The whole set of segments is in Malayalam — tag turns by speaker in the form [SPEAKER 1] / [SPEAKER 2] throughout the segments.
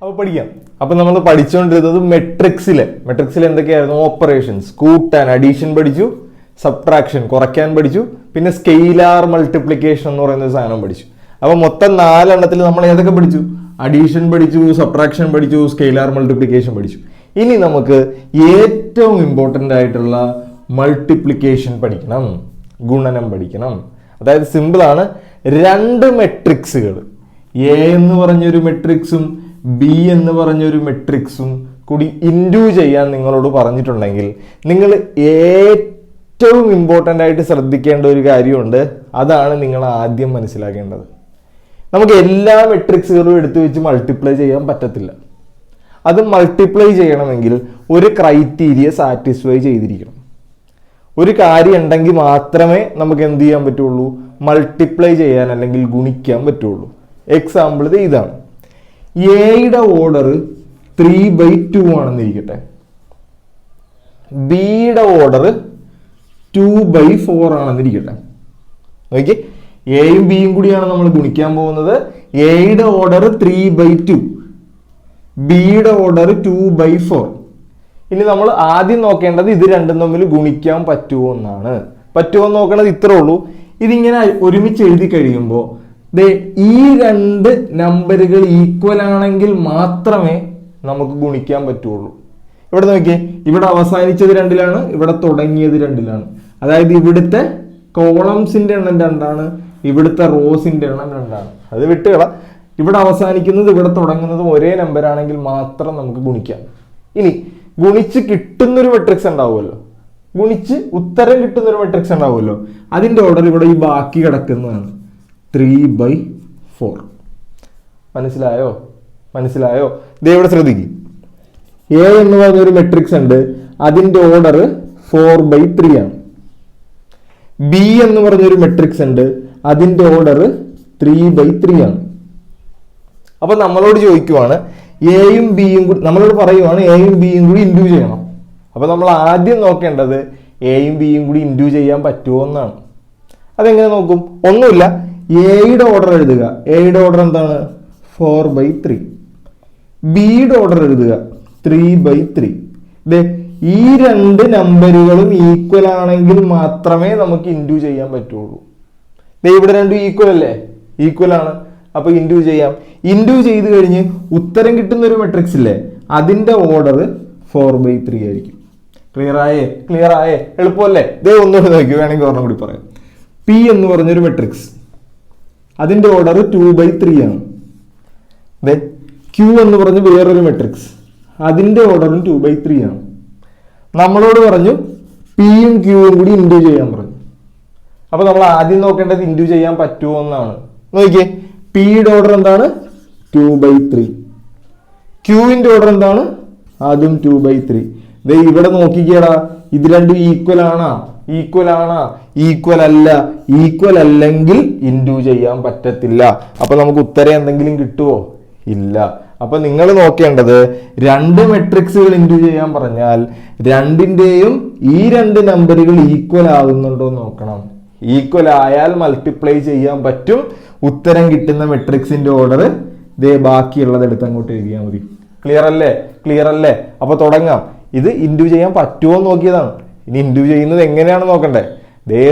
[SPEAKER 1] അപ്പോൾ പഠിക്കാം. അപ്പോൾ നമ്മൾ പഠിച്ചുകൊണ്ടിരുന്നത് മെട്രിക്സിൽ എന്തൊക്കെയായിരുന്നു? ഓപ്പറേഷൻസ്, കൂട്ടാൻ, അഡീഷൻ പഠിച്ചു, സബ്ട്രാക്ഷൻ കുറയ്ക്കാൻ പഠിച്ചു, പിന്നെ സ്കെയിലാർ മൾട്ടിപ്ലിക്കേഷൻ എന്ന് പറയുന്ന ഒരു സാധനം പഠിച്ചു. അപ്പോൾ മൊത്തം 4 എണ്ണത്തിൽ നമ്മൾ ഏതൊക്കെ പഠിച്ചു? അഡീഷൻ പഠിച്ചു, സബ്ട്രാക്ഷൻ പഠിച്ചു, സ്കെയിലാർ മൾട്ടിപ്ലിക്കേഷൻ പഠിച്ചു. ഇനി നമുക്ക് ഏറ്റവും ഇമ്പോർട്ടൻ്റ് ആയിട്ടുള്ള മൾട്ടിപ്ലിക്കേഷൻ പഠിക്കണം, ഗുണനം പഠിക്കണം. അതായത് സിമ്പിളാണ്, 2 മെട്രിക്സുകൾ എ എന്ന് പറഞ്ഞൊരു മെട്രിക്സും ബി എന്ന് പറഞ്ഞൊരു മെട്രിക്സും കൂടി ഇൻഡു ചെയ്യാൻ നിങ്ങളോട് പറഞ്ഞിട്ടുണ്ടെങ്കിൽ നിങ്ങൾ ഏറ്റവും ഇമ്പോർട്ടൻ്റ് ആയിട്ട് ശ്രദ്ധിക്കേണ്ട ഒരു കാര്യമുണ്ട്. അതാണ് നിങ്ങൾ ആദ്യം മനസ്സിലാക്കേണ്ടത്. നമുക്ക് എല്ലാ മെട്രിക്സുകളും എടുത്തു വെച്ച് മൾട്ടിപ്ലൈ ചെയ്യാൻ പറ്റത്തില്ല. അത് മൾട്ടിപ്ലൈ ചെയ്യണമെങ്കിൽ ഒരു ക്രൈറ്റീരിയ സാറ്റിസ്ഫൈ ചെയ്തിരിക്കണം. ഒരു കാര്യം ഉണ്ടെങ്കിൽ മാത്രമേ നമുക്ക് എന്ത് ചെയ്യാൻ പറ്റുള്ളൂ? മൾട്ടിപ്ലൈ ചെയ്യാൻ അല്ലെങ്കിൽ ഗുണിക്കാൻ പറ്റുള്ളൂ. എക്സാമ്പിൾ ഇത് ഇതാണ്. എയുടെ ഓർഡർ 3/2 ആണെന്നിരിക്കട്ടെ, ബിയുടെ ഓർഡർ 2/4 ആണെന്നിരിക്കട്ടെ. നോക്കി, എയും ബിയും കൂടിയാണ് നമ്മൾ ഗുണിക്കാൻ പോകുന്നത്. എയുടെ ഓർഡർ 3/2, ബിയുടെ ഓർഡർ 2/4. ഇനി നമ്മൾ ആദ്യം നോക്കേണ്ടത് ഇത് രണ്ടും തമ്മിൽ ഗുണിക്കാൻ പറ്റുമോ എന്നാണ്. പറ്റുമോ എന്ന് നോക്കണത് ഇത്രേ ഉള്ളൂ. ഇതിങ്ങനെ ഒരുമിച്ച് എഴുതി കഴിയുമ്പോൾ ഈ 2 നമ്പറുകൾ ഈക്വൽ ആണെങ്കിൽ മാത്രമേ നമുക്ക് ഗുണിക്കാൻ പറ്റുള്ളൂ. ഇവിടെ നോക്കിയേ, ഇവിടെ അവസാനിച്ചത് 2ലാണ്, ഇവിടെ തുടങ്ങിയത് 2ലാണ്. അതായത് ഇവിടുത്തെ കോളംസിന്റെ എണ്ണം 2ആണ്, ഇവിടുത്തെ റോസിന്റെ എണ്ണം 2ആണ്. അത് വിട്ടുകള. ഇവിടെ അവസാനിക്കുന്നത് ഇവിടെ തുടങ്ങുന്നതും ഒരേ നമ്പറാണെങ്കിൽ മാത്രം നമുക്ക് ഗുണിക്കാം. ഇനി ഗുണിച്ച് കിട്ടുന്നൊരു മെട്രിക്സ് ഉണ്ടാവുമല്ലോ, ഗുണിച്ച് ഉത്തരം കിട്ടുന്നൊരു മെട്രിക്സ് ഉണ്ടാവുമല്ലോ, അതിന്റെ ഓർഡർ ഇവിടെ ഈ ബാക്കി കിടക്കുന്നതാണ് 3/4. മനസ്സിലായോ? ദേ ഇവിടെ ശ്രദ്ധിക്കും. എ എന്ന് പറഞ്ഞൊരു മെട്രിക്സ് ഉണ്ട്, അതിന്റെ ഓർഡർ 4/3 ആണ്. ബി എന്ന് പറഞ്ഞൊരു മെട്രിക്സ് ഉണ്ട്, അതിന്റെ ഓർഡർ 3/3 ആണ്. അപ്പൊ നമ്മളോട് ചോദിക്കുവാണ് എയും ബിയും കൂടി, നമ്മളോട് പറയുവാണ് എയും ബിയും കൂടി ഇൻഡ്യൂ ചെയ്യണം. അപ്പൊ നമ്മൾ ആദ്യം നോക്കേണ്ടത് എയും ബിയും കൂടി ഇൻഡ്യൂ ചെയ്യാൻ പറ്റുമോ എന്നാണ്. അതെങ്ങനെ നോക്കും? ഒന്നുമില്ല, എയുടെ ഓർഡർ എഴുതുക. എയുടെ ഓർഡർ എന്താണ്? 4/3. ബിയുടെ ഓർഡർ എഴുതുക 3/3. ഈ 2 നമ്പറുകളും ഈക്വൽ ആണെങ്കിൽ മാത്രമേ നമുക്ക് ഇൻഡ്യൂ ചെയ്യാൻ പറ്റുള്ളൂ. ഇവിടെ 2 ഈക്വൽ അല്ലേ? ഈക്വൽ ആണ്. അപ്പൊ ഇൻഡ്യൂ ചെയ്യാം. ഇൻഡ്യൂ ചെയ്ത് കഴിഞ്ഞ് ഉത്തരം കിട്ടുന്ന ഒരു മെട്രിക്സ് ഇല്ലേ, അതിന്റെ ഓർഡർ 4/3 ആയിരിക്കും. ക്ലിയർ ആയേ? എളുപ്പമല്ലേ? ഒന്നുകൂടി നോക്കി, വേണമെങ്കിൽ ഒരെണ്ണം കൂടി പറയാം. പി എന്ന് പറഞ്ഞൊരു മെട്രിക്സ്, അതിന്റെ ഓർഡർ 2/3 ആണ്. ക്യൂ എന്ന് പറഞ്ഞ് വേറൊരു മെട്രിക്സ്, അതിന്റെ ഓർഡറും 2/3 ആണ്. നമ്മളോട് പറഞ്ഞു പിയും ക്യൂവും കൂടി ഇൻഡ്യൂ ചെയ്യാൻ പറഞ്ഞു. അപ്പൊ നമ്മൾ ആദ്യം നോക്കേണ്ടത് ഇൻഡ്യൂ ചെയ്യാൻ പറ്റുമോ എന്നാണ്. നോക്കിയേ, പിയുടെ ഓർഡർ എന്താണ്? 2/3. ക്യൂവിന്റെ ഓർഡർ എന്താണ്? അതും 2/3. ഇവിടെ നോക്കിക്കേടാ, ഇത് രണ്ടും ഈക്വൽ ആണോ? ഈക്വൽ അല്ല. ഈക്വൽ അല്ലെങ്കിൽ ഇൻഡ്യൂ ചെയ്യാൻ പറ്റത്തില്ല. അപ്പൊ നമുക്ക് ഉത്തരം എന്തെങ്കിലും കിട്ടുമോ? ഇല്ല. അപ്പൊ നിങ്ങൾ നോക്കേണ്ടത് 2 മെട്രിക്സുകൾ ഇൻഡ്യൂ ചെയ്യാൻ പറഞ്ഞാൽ രണ്ടിന്റെയും ഈ 2 നമ്പറുകൾ ഈക്വൽ ആകുന്നുണ്ടോ നോക്കണം. ഈക്വൽ ആയാൽ മൾട്ടിപ്ലൈ ചെയ്യാൻ പറ്റും. ഉത്തരം കിട്ടുന്ന മെട്രിക്സിന്റെ ഓർഡർ ബാക്കിയുള്ളത് എടുത്ത് അങ്ങോട്ട് എഴുതിയാൽ മതി. ക്ലിയർ അല്ലേ? അപ്പൊ തുടങ്ങാം. ഇത് ഇൻഡ്യൂ ചെയ്യാൻ പറ്റുമോ എന്ന് നോക്കിയതാണ്. ഇനി ഇൻഡ്യൂ ചെയ്യുന്നത് എങ്ങനെയാണ് നോക്കണ്ടേ?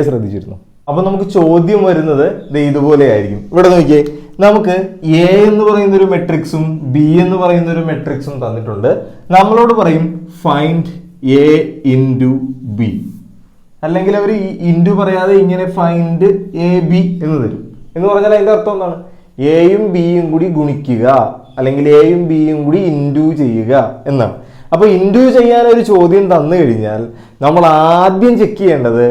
[SPEAKER 1] ശ്രദ്ധിച്ചിരുന്നു. അപ്പൊ നമുക്ക് ചോദ്യം വരുന്നത് ഇതുപോലെ ആയിരിക്കും. ഇവിടെ നോക്കിയേ, നമുക്ക് എ എന്ന് പറയുന്ന ഒരു മെട്രിക്സും ബി എന്ന് പറയുന്ന ഒരു മെട്രിക്സും തന്നിട്ടുണ്ട്. നമ്മളോട് പറയും ഫൈൻഡ് എ ഇൻറ്റു ബി, അല്ലെങ്കിൽ അവർ ഇൻറ്റു പറയാതെ ഇങ്ങനെ ഫൈൻഡ് എ ബി എന്ന് തരും. എന്ന് പറഞ്ഞാൽ അതിന്റെ അർത്ഥം എന്താണ്? എയും ബിയും കൂടി ഗുണിക്കുക, അല്ലെങ്കിൽ എയും ബിയും കൂടി ഇൻറ്റു ചെയ്യുക എന്നാണ്. അപ്പൊ ഇൻറ്റു ചെയ്യാൻ ഒരു ചോദ്യം തന്നു കഴിഞ്ഞാൽ നമ്മൾ ആദ്യം ചെക്ക് ചെയ്യേണ്ടത്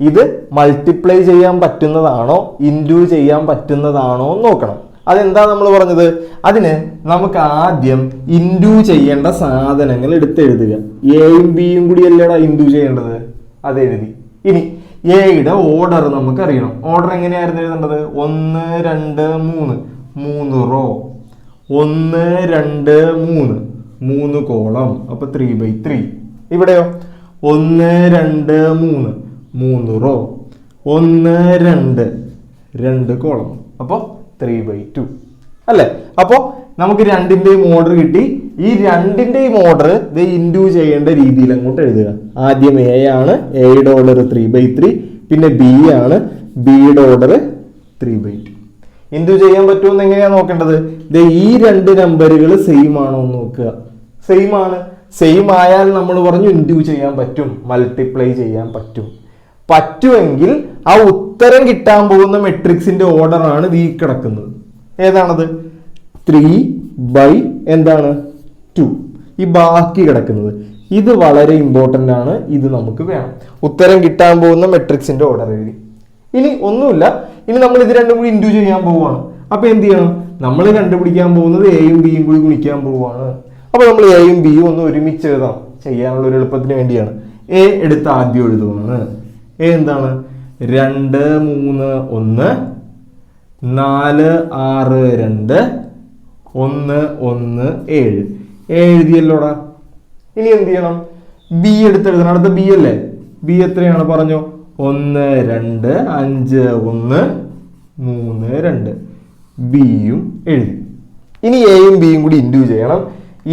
[SPEAKER 1] ഇത് മൾട്ടിപ്ലൈ ചെയ്യാൻ പറ്റുന്നതാണോ ഇൻറ്റു ചെയ്യാൻ പറ്റുന്നതാണോ എന്ന് നോക്കണം. അതെന്താ നമ്മൾ പറഞ്ഞത്? അതിന് നമുക്ക് ആദ്യം ഇൻറ്റു ചെയ്യേണ്ട സാധനങ്ങൾ എടുത്തെഴുതുക. എയും ബിയും കൂടി അല്ലേടാ ഇൻറ്റു ചെയ്യേണ്ടത്, അതെഴുതി. ഇനി എയുടെ ഓർഡർ നമുക്ക് അറിയണം. ഓർഡർ എങ്ങനെയായിരുന്നു എഴുതേണ്ടത്? 1 2 3, 3 റോ, 1 2 3, 3 കോളം. അപ്പൊ 3/3. ഇവിടെയോ 1 2 3, 3 റോ, 1 2 2 കോളം. അപ്പൊ 3/2 അല്ലേ? അപ്പോ നമുക്ക് രണ്ടിന്റെയും ഓർഡർ കിട്ടി. ഈ രണ്ടിന്റെയും ഓർഡർ ഇത് ഇൻഡു ചെയ്യേണ്ട രീതിയിൽ അങ്ങോട്ട് എഴുതുക. ആദ്യം എ ആണ്, എയുടെ ഓർഡർ 3/3. പിന്നെ ബി ആണ്, ബിയുടെ ഓർഡർ 3/2. ഇൻഡു ചെയ്യാൻ പറ്റുമെന്ന് എങ്ങനെയാ നോക്കേണ്ടത്? ഈ രണ്ട് നമ്പറുകൾ സെയിം ആണോ എന്ന് നോക്കുക. സെയിം ആണ്. സെയിം ആയാൽ നമ്മൾ പറഞ്ഞു ഇൻഡു ചെയ്യാൻ പറ്റും, മൾട്ടിപ്ലൈ ചെയ്യാൻ പറ്റും. പറ്റുമെങ്കിൽ ആ ഉത്തരം കിട്ടാൻ പോകുന്ന മെട്രിക്സിന്റെ ഓർഡർ ആണ് ഈ കിടക്കുന്നത്. ഏതാണത്? 3/2. ഈ ബാക്കി കിടക്കുന്നത് ഇത് വളരെ ഇമ്പോർട്ടന്റ് ആണ്. ഇത് നമുക്ക് വേണം. ഉത്തരം കിട്ടാൻ പോകുന്ന മെട്രിക്സിന്റെ ഓർഡർ എഴുതി. ഇനി ഒന്നുമില്ല, ഇനി നമ്മൾ ഇത് രണ്ടും കൂടി ഇൻഡു ചെയ്യാൻ പോവുകയാണ്. അപ്പൊ എന്ത് ചെയ്യണം? നമ്മൾ കണ്ടുപിടിക്കാൻ പോകുന്നത് എയും ബിയും കൂടി ഗുണിക്കാൻ പോവുകയാണ്. അപ്പൊ നമ്മൾ എയും ബിയും ഒന്ന് ഒരുമിച്ച് എഴുതാം, ചെയ്യാനുള്ള ഒരു എളുപ്പത്തിന് വേണ്ടിയാണ്. എ എടുത്ത് ആദ്യം എഴുതുവാണ്. എ എന്താണ്? 2, 3, 1, 4, 6, 2, 1, 1, 7. എഴുതിയല്ലോടാ. ഇനി എന്ത് ചെയ്യണം? ബി എടുത്ത് എഴുതണം. അടുത്ത ബി അല്ലേ? ബി എത്രയാണ് പറഞ്ഞു? 1, 2, 5, 1, 3, 2. ബിയും എഴുതി. ഇനി എയും ബിയും കൂടി ഇൻഡു ചെയ്യണം.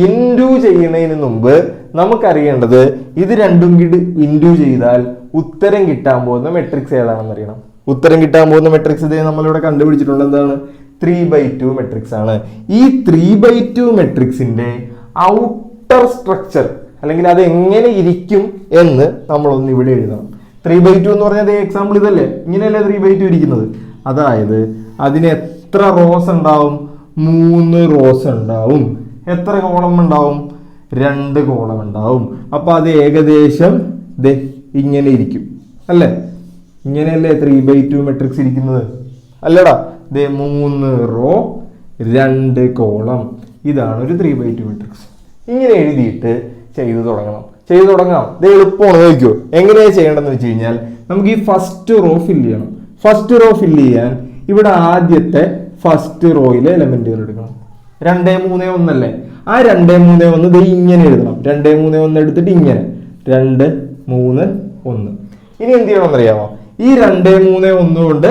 [SPEAKER 1] ഇൻഡു ചെയ്യുന്നതിന് മുമ്പ് നമുക്കറിയേണ്ടത് ഇത് രണ്ടും കൂടി ഇൻഡു ചെയ്താൽ ഉത്തരം കിട്ടാൻ പോകുന്ന മെട്രിക്സ് ഏതാണെന്ന് അറിയണം. ഉത്തരം കിട്ടാൻ പോകുന്ന മെട്രിക്സ് ഇതേ നമ്മളിവിടെ കണ്ടുപിടിച്ചിട്ടുണ്ട്. എന്താണ്? 3/2 മെട്രിക്സ് ആണ്. ഈ 3/2 മെട്രിക്സിന്റെ ഔട്ടർ സ്ട്രക്ചർ അല്ലെങ്കിൽ അത് എങ്ങനെ ഇരിക്കും എന്ന് നമ്മളൊന്ന് ഇവിടെ എഴുതണം. 3/2 എന്ന് പറഞ്ഞാൽ എക്സാമ്പിൾ ഇതല്ലേ? ഇങ്ങനെയല്ലേ 3/2 ഇരിക്കുന്നത്? അതായത് അതിന് എത്ര റോസ് ഉണ്ടാവും? 3 റോസ് ഉണ്ടാവും. എത്ര കോളം ഉണ്ടാവും? 2 കോളം ഉണ്ടാവും. അപ്പൊ അത് ഏകദേശം ഇങ്ങനെ ഇരിക്കും അല്ലേ? ഇങ്ങനെയല്ലേ 3/2 മെട്രിക്സ് ഇരിക്കുന്നത്? അല്ലടാ, 3 റോ 2 കോളം. ഇതാണ് ഒരു 3/2 മെട്രിക്സ്. ഇങ്ങനെ എഴുതിയിട്ട് ചെയ്തു തുടങ്ങാം. ഇത് എളുപ്പമാണ്. നോക്കിയോ എങ്ങനെയാ ചെയ്യേണ്ടതെന്ന് വെച്ച് കഴിഞ്ഞാൽ നമുക്ക് ഈ ഫസ്റ്റ് റോ ഫില്ല് ചെയ്യണം. ഫസ്റ്റ് റോ ഫില്ല് ചെയ്യാൻ ഇവിടെ ആദ്യത്തെ ഫസ്റ്റ് റോയിലെ എലമെന്റുകൾ എടുക്കണം. 2, 3, 1 അല്ലേ? ആ 2, 3, 1 ഇങ്ങനെ എഴുതണം. 2, 3, 1 എടുത്തിട്ട് ഇങ്ങനെ 2, 3, 1. ഇനി എന്ത് ചെയ്യണമെന്ന് അറിയാമോ? ഈ 2, 3, 1 കൊണ്ട്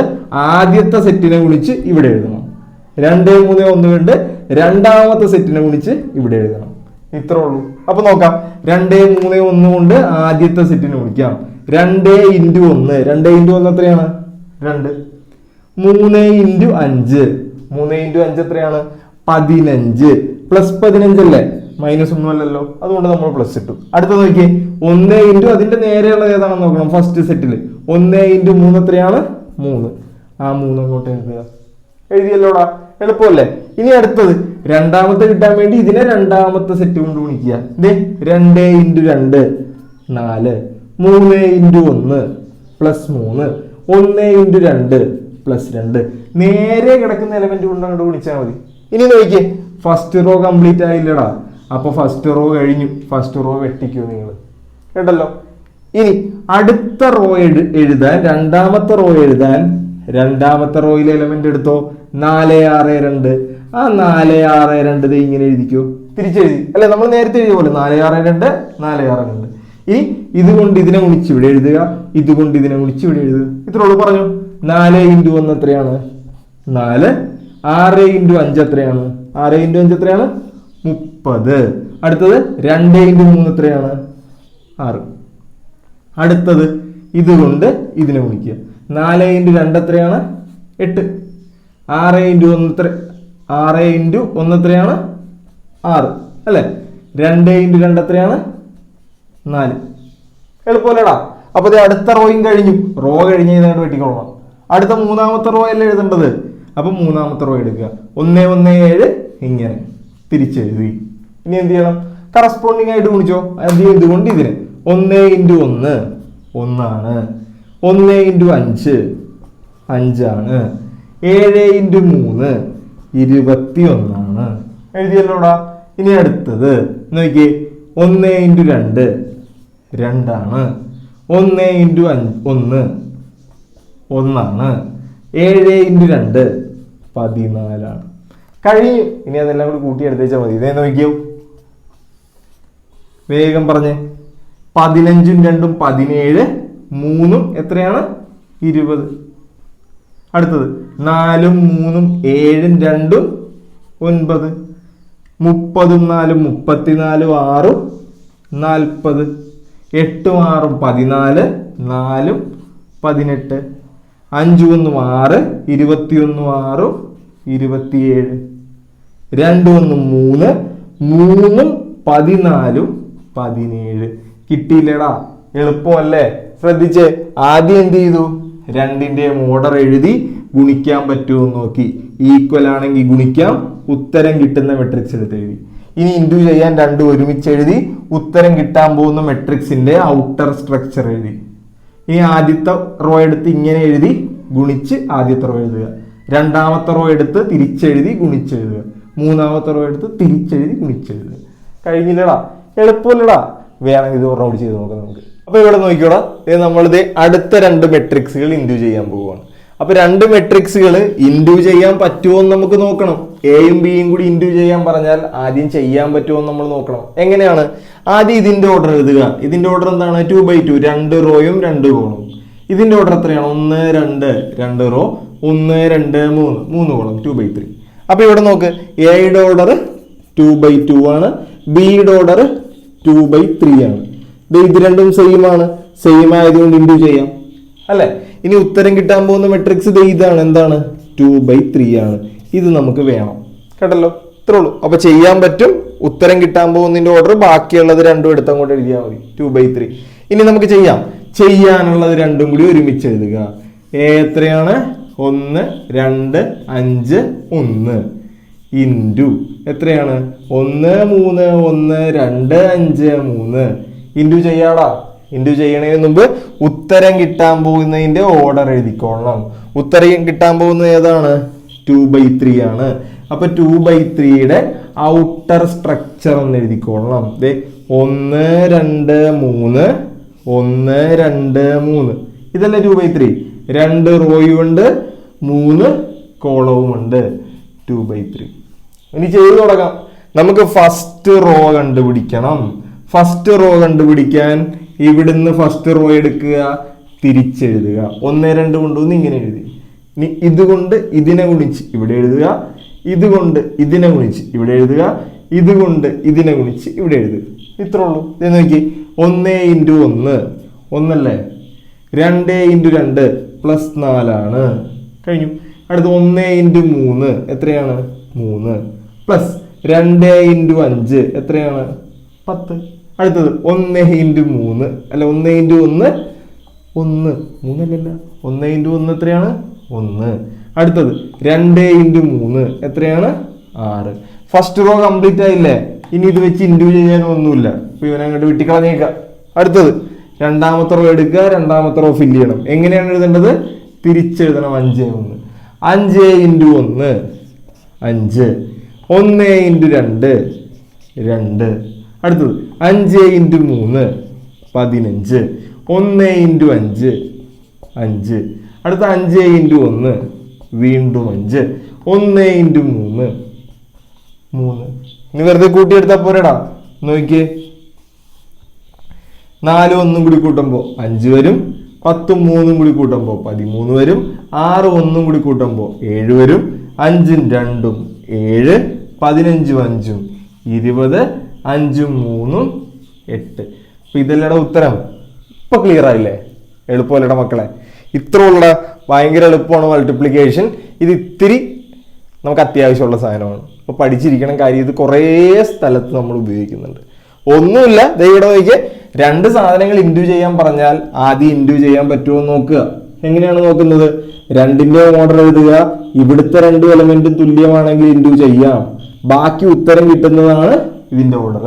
[SPEAKER 1] ആദ്യത്തെ സെറ്റിനെ ഗുണിച്ച് ഇവിടെ എഴുതണം. 2, 3, 1 കൊണ്ട് രണ്ടാമത്തെ സെറ്റിനെ ഗുണിച്ച് ഇവിടെ എഴുതണം. ഇത്രേ ഉള്ളൂ. അപ്പൊ നോക്കാം. 2, 3, 1 കൊണ്ട് ആദ്യത്തെ സെറ്റിനെ ഗുണിക്കാം. 2 × 1. 2 × 1 എത്രയാണ്? 2. 3 × 5. 3 × 5 എത്രയാണ്? 15. പ്ലസ് 15 അല്ലേ? മൈനസ് ഒന്നും അല്ലല്ലോ. അതുകൊണ്ട് നമ്മൾ പ്ലസ് ഇട്ടു. അടുത്ത നോക്കിയേ. 1 × അതിന്റെ നേരെയുള്ളത് ഏതാണെന്ന് നോക്കണം. ഫസ്റ്റ് സെറ്റിൽ 1 × 3 എത്രയാണ്? 3. ആ 3 അങ്ങോട്ട് എഴുതുക. എഴുതിയല്ലോടാ. എളുപ്പമല്ലേ? ഇനി അടുത്തത് രണ്ടാമത്തെ കിട്ടാൻ വേണ്ടി ഇതിനെ രണ്ടാമത്തെ സെറ്റ് കൊണ്ട് ഗുണിക്കുക. 2 × 2 4. 3 × 1 പ്ലസ് 3. 1 × 2 പ്ലസ് 2. നേരെ കിടക്കുന്ന എലമെന്റ് കൊണ്ട് അങ്ങോട്ട് ഗുണിച്ചാൽ മതി. ഇനി നോക്കിയേ. ഫസ്റ്റ് റോ കംപ്ലീറ്റ് ആയില്ലടാ. അപ്പൊ ഫസ്റ്റ് റോ കഴിഞ്ഞു. ഫസ്റ്റ് റോ വെട്ടിക്കോ നിങ്ങൾ. കേട്ടല്ലോ? ഇനി അടുത്ത റോ എഴുതാൻ രണ്ടാമത്തെ റോ എഴുതാൻ രണ്ടാമത്തെ റോയിലെ എലമെന്റ് എടുത്തോ. 4, 6, 2. ആ 4, 6, 2 ഇങ്ങനെ എഴുതിക്കോ. തിരിച്ചെഴുതി അല്ലെ? നമ്മൾ നേരത്തെ എഴുതിയ പോലെ 4, 6, 2 4, 6, 2. ഇനി ഇതുകൊണ്ട് ഇതിനെ ഗുണിച്ച് ഇവിടെ എഴുതുക. ഇതുകൊണ്ട് ഇതിനെ ഗുണിച്ച് ഇവിടെ എഴുതുക. ഇത്രയുള്ളൂ. പറഞ്ഞു. 4 × 1 എത്രയാണ്? 4. 6 × 5 എത്രയാണ്? 6 × 5 എത്രയാണ്? 30. അടുത്തത് 2 × 3 എത്രയാണ്? 6. അടുത്തത് ഇതുകൊണ്ട് ഇതിനെ ഗുണിക്കുക. 4 × 2 എത്രയാണ്? 8. 6 × 1 എത്രയാണ്? 6 അല്ലെ? 2 × 2 എത്രയാണ്? 4. എളുപ്പമല്ലേടാ? അപ്പൊ അടുത്ത റോയും കഴിഞ്ഞു. റോ കഴിഞ്ഞ് ഇതായിട്ട് വെട്ടിക്കൊള്ളണം. അടുത്ത മൂന്നാമത്തെ റോ അല്ലേ എഴുതേണ്ടത്? അപ്പൊ മൂന്നാമത്തെ റോ എടുക്കുക. 1, 1, 7 ഇങ്ങനെ തിരിച്ചെഴുതി. ഇനി എന്ത് ചെയ്യണം? കറസ്പോണ്ടിങ് ആയിട്ട് ഗുണിച്ചോ. ഇതുകൊണ്ട് ഇതിന് 1 × 1 1 ആണ്. 1 × 5 5 ആണ്. 7 × 3 21 ആണ്. എഴുതിയല്ലോടാ. ഇനി അടുത്തത് നോക്കിയേ. 1 × 2 2 ആണ്. 1 × 1 1 ആണ്. 7 × 2 14 ആണ്. കഴിഞ്ഞു. ഇനി അതെല്ലാം കൂടി കൂട്ടി എടുത്തേച്ചാൽ മതി. ഇതേ നോക്കിയോ. വേഗം പറഞ്ഞേ. 15 × 2 17. 3 എത്രയാണ്? 20. അടുത്തത് 4 3 7 2 9. 30 4 34 6 40 8 6 14 4 18 5 1 6 21 6 27 2 1 3 3 14 17 കിട്ടിയില്ലേടാ? എളുപ്പമല്ലേ? ശ്രദ്ധിച്ച് ആദ്യം എന്ത് ചെയ്തു? രണ്ടിന്റെയും ഓർഡർ എഴുതി ഗുണിക്കാൻ പറ്റുമോ നോക്കി. ഈക്വൽ ആണെങ്കിൽ ഗുണിക്കാം, ഉത്തരം കിട്ടുന്ന മെട്രിക്സ് എടുത്ത് എഴുതി. ഇനി ഇൻഡു ചെയ്യാൻ രണ്ടും ഒരുമിച്ച് എഴുതി ഉത്തരം കിട്ടാൻ പോകുന്ന മെട്രിക്സിന്റെ ഔട്ടർ സ്ട്രക്ചർ എഴുതി. ഇനി ആദ്യത്തെ റോ എടുത്ത് ഇങ്ങനെ എഴുതി ഗുണിച്ച് ആദ്യത്തെ റോ എഴുതുക. രണ്ടാമത്തെ റോ എടുത്ത് തിരിച്ചെഴുതി ഗുണിച്ചെഴുതുക. മൂന്നാമത്തെ റോ എടുത്ത് തിരിച്ചെഴുതി ഗുണിച്ചെഴുതുക. കഴിഞ്ഞില്ലടാ? എളുപ്പമില്ലടാ? വേണമെങ്കിൽ ഇത് റൗണ്ട് ചെയ്ത് നോക്കാം നമുക്ക്. അപ്പൊ ഇവിടെ നോക്കിയോടാ, നമ്മളിത് അടുത്ത രണ്ട് മെട്രിക്സുകൾ ഇൻഡു ചെയ്യാൻ പോവുകയാണ്. അപ്പൊ രണ്ട് മെട്രിക്സുകൾ ഇൻഡു ചെയ്യാൻ പറ്റുമോ എന്ന് നമുക്ക് നോക്കണം. എയും ബിയും കൂടി ഇൻഡു ചെയ്യാൻ പറഞ്ഞാൽ ആദ്യം ചെയ്യാൻ പറ്റുമോ എന്ന് നമ്മൾ നോക്കണം. എങ്ങനെയാണ്? ആദ്യം ഇതിന്റെ ഓർഡർ എഴുതുക. ഇതിന്റെ ഓർഡർ എന്താണ്? 2/2, 2 റോയും 2 കോളും. ഇതിന്റെ ഓർഡർ എത്രയാണ്? 1 2, 2 റോ, 1 2 3 കോളം, 2/3. അപ്പൊ ഇവിടെ നോക്ക്, എയുടെ ഓർഡർ 2/2 ആണ്, ബിയുടെ ഓർഡർ 2/3 ആണ്. ഇത് രണ്ടും സെയിം ആണ്. സെയിം ആയതുകൊണ്ട് ഇൻഡു ചെയ്യാം അല്ലെ? ഇനി ഉത്തരം കിട്ടാൻ പോകുന്ന മെട്രിക്സ് ഇതാണ്. എന്താണ്? 2/3 ആണ്. ഇത് നമുക്ക് വേണം. കേട്ടല്ലോ? ഇത്രേ ഉള്ളൂ. അപ്പൊ ചെയ്യാൻ പറ്റും. ഉത്തരം കിട്ടാൻ പോകുന്നതിന്റെ ഓർഡർ ബാക്കിയുള്ളത് രണ്ടും എടുത്തങ്ങോട്ട് എഴുതിയാൽ മതി. 2/3. ഇനി നമുക്ക് ചെയ്യാനുള്ളത് രണ്ടും കൂടി ഒരുമിച്ച് എഴുതുക. എത്രയാണ്? 1 2 5 1 ഇൻറ്റു എത്രയാണ്? 1 3 1 2 5 3 ഇൻറ്റു ചെയ്യാടാ. ഇൻറ്റു ചെയ്യണതിന് മുമ്പ് ഉത്തരം കിട്ടാൻ പോകുന്നതിന്റെ ഓർഡർ എഴുതിക്കോളണം. ഉത്തരം കിട്ടാൻ പോകുന്നത് ഏതാണ്? 2/3 ആണ്. അപ്പൊ 2/3യുടെ ഔട്ടർ സ്ട്രക്ചർ എന്ന് എഴുതിക്കോളണം. 1 2 3 1 2 3 ഇതല്ലേ 2/3? 2 റോയുമുണ്ട് 3 കോളവുമുണ്ട്. 2/3. ഇനി ചെയ്തു തുടങ്ങാം. നമുക്ക് ഫസ്റ്റ് റോ കണ്ടുപിടിക്കണം. ഫസ്റ്റ് റോ കണ്ടുപിടിക്കാൻ ഇവിടുന്ന് ഫസ്റ്റ് റോ എടുക്കുക, തിരിച്ചെഴുതുക. 1 2 കൊണ്ടുവന്ന് ഇങ്ങനെ എഴുതി. ഇനി ഇതുകൊണ്ട് ഇതിനെ ഗുണിച്ച് ഇവിടെ എഴുതുക. ഇതുകൊണ്ട് ഇതിനെ ഗുണിച്ച് ഇവിടെ എഴുതുക. ഇതുകൊണ്ട് ഇതിനെ ഗുണിച്ച് ഇവിടെ എഴുതുക. ഇത്രേ ഉള്ളൂ. ഇത് നോക്കി, 1 × 1 1 2 × 2 +4 ആണ്. കഴിഞ്ഞു. അടുത്ത് 1 × 3 എത്രയാണ്? 3 പ്ലസ് 2 × 5 എത്രയാണ്? 10. അടുത്തത് 1 × 3 അല്ല 1 × 1 1 3 അല്ലല്ല 1 × 1 എത്രയാണ്? 1. അടുത്തത് 2 × 3 എത്രയാണ്? 6. ഫസ്റ്റ് റോ കംപ്ലീറ്റ് ആയില്ലേ? ഇനി ഇത് വെച്ച് ഇൻഡു ചെയ്യാനൊന്നുമില്ല. അപ്പൊ ഇവനെ അങ്ങോട്ട് വെട്ടിക്കളഞ്ഞേക്കാം. അടുത്തത് രണ്ടാമത്തെ റോ എടുക്കുക, രണ്ടാമത്തെ റോ ഫില്ല് ചെയ്യണം. എങ്ങനെയാണ് എഴുതേണ്ടത്? തിരിച്ചെഴുതണം. 5 1 5 × 1 5 1 × 2 2. അടുത്തത് 5 × 3 15 1 × 5 5. അടുത്ത 5 × 1 വീണ്ടും 5 1 × 3 3. ഇനി വെറുതെ കൂട്ടിയെടുത്താൽ പോരെടാ. നോക്കിയേ, 4 1 കൂടി കൂട്ടുമ്പോൾ 5 വരും. 10 3 കൂടി കൂട്ടുമ്പോൾ 13 വരും. 6 1 കൂടി കൂട്ടുമ്പോൾ 7 വരും. 5 2 7 15 5 20 5 3 8. അപ്പൊ ഇതല്ലട ഉത്തരം. ഇപ്പൊ ക്ലിയർ ആയില്ലേ? എളുപ്പമല്ലട മക്കളെ? ഇത്ര ഉള്ള ഭയങ്കര എളുപ്പമാണ് മൾട്ടിപ്ലിക്കേഷൻ. ഇത് ഇത്തിരി നമുക്ക് അത്യാവശ്യമുള്ള സാധനമാണ്. അപ്പൊ പഠിച്ചിരിക്കണം കാര്യം. ഇത് കുറേ സ്ഥലത്ത് നമ്മൾ ഉപയോഗിക്കുന്നുണ്ട്. ഒന്നുമില്ല, ദൈവയുടെ വഴിക്ക് 2 സാധനങ്ങൾ ഇൻഡു ചെയ്യാൻ പറഞ്ഞാൽ ആദ്യം ഇൻഡു ചെയ്യാൻ പറ്റുമോ എന്ന് നോക്കുക. എങ്ങനെയാണ് നോക്കുന്നത്? 2ന്റെ ഓർഡർ എഴുതുക. ഇവിടുത്തെ 2 എലമെന്റും തുല്യമാണെങ്കിൽ ഇൻഡു ചെയ്യാം. ബാക്കി ഉത്തരം കിട്ടുന്നതാണ് ഇതിന്റെ ഓർഡർ.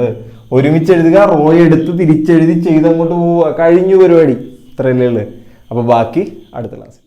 [SPEAKER 1] ഒരുമിച്ച് എഴുതുക. റോ എടുത്ത് തിരിച്ചെഴുതി ചെയ്തങ്ങോട്ട് പോവുക. കഴിഞ്ഞു പരിപാടി. ഇത്രയല്ലേ ഉള്ളു. അപ്പൊ ബാക്കി അടുത്ത ക്ലാസ്.